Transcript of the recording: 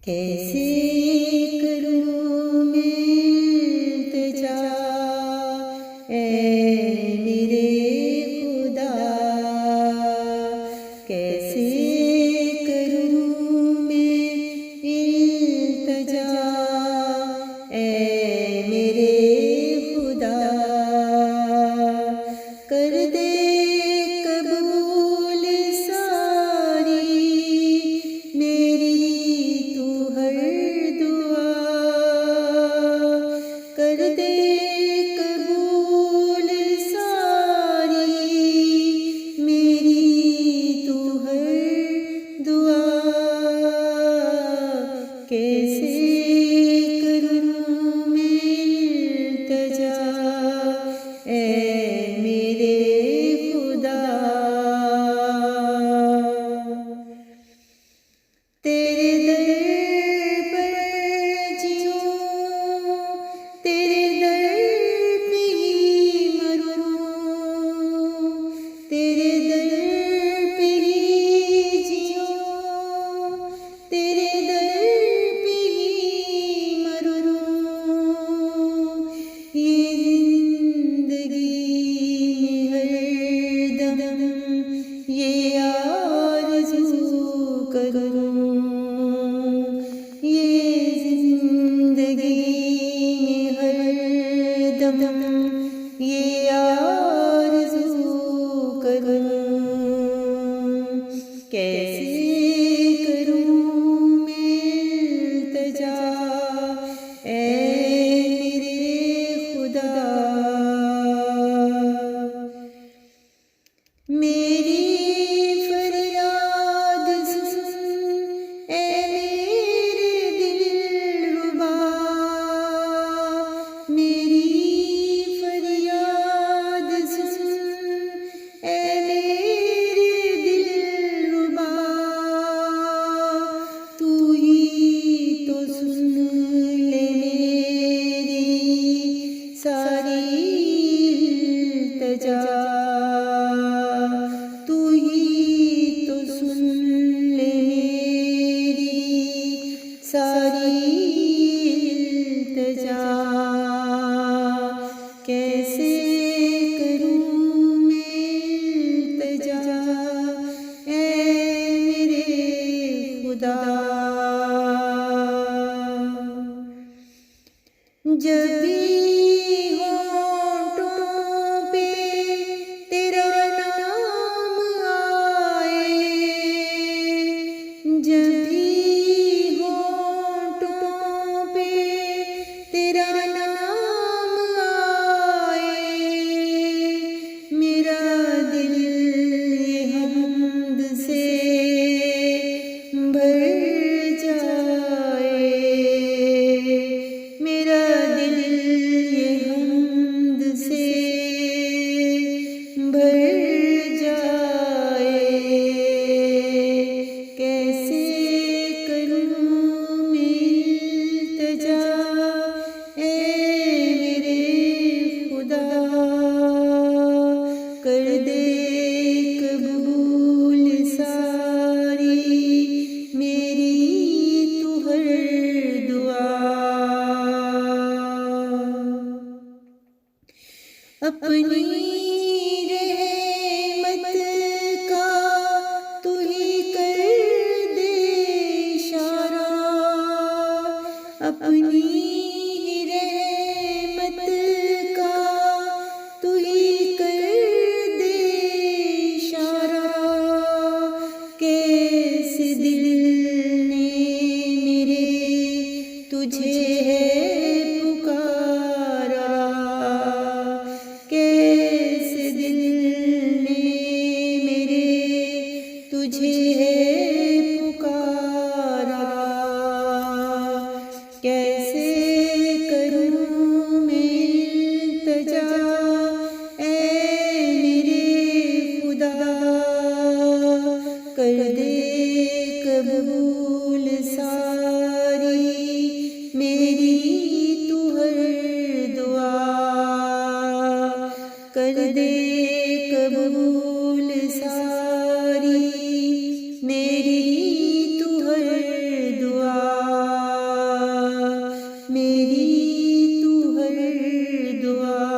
कैसे करूँ मैं इल्तिजा ए मेरे खुदा, कैसे करूँ मैं इल्तिजा ए मेरे खुदा, कर दे कबूल सारी मेरी तू हर दुआ, कर दे कबूल सारी मेरी तू हर दुआ, कैसे करूँ मैं इल्तिजा ए मेरे खुदा। तेरे दर पर जीऊँ, तेरे दर पे ही मरूँ, तेरे दर पे ही जीऊँ, तेरे दर पे ही मरूँ, ये जिंदगी में हरदम ये आरज़ू करूँ, ये जिंदगी में हरदम ये आरज़ू करूँ, कैसे करूँ मैं इल्तिजा ए मेरे खुदा। मेरी फरियाद सुन ए मेरे दिलरुबा, मेरी फरियाद सुन ए मेरे दिलरुबा, तू ही तो सुन ले मेरी सारी इल्तिजा, तू ही तो सुन ले मेरी सारी इल्तिजा, कैसे करूँ मैं इल्तिजा ए मेरे खुदा। जब भी होंठों पे तेरा नाम आए, जब भी होंठों पे तेरा नाम आए, मेरा दिल ये हम्द से भर जाए, मेरा दिल ये हम्द से भर जाए, कैसे करूँ मैं इल्तिजा ए मेरे खुदा, कर दे कबूल सारी मेरी तू हर दुआ, अपनी रहमत का तू ही कर दे इशारा, अपनी रहमत का तू ही कर दे इशारा, कैसे दिल ने मेरे तुझे है पुकारा, कैसे दिल ने मेरे तुझे है पुकारा, कैसे तू हर दुआ।